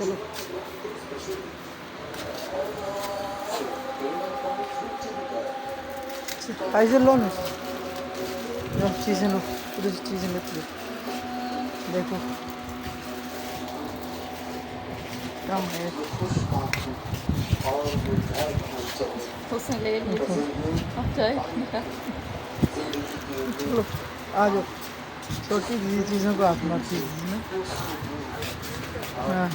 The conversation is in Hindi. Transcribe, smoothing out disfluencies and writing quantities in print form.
चलो ऐसे लो ना, लो चीज़ें लो, उधर से चीज़ें लेते लो। देखो कम है। उसने ले लिया। अब जाए। चलो आ जाओ, छोटी सी चीज़ों को हाथ मार दीजिए ना। हाँ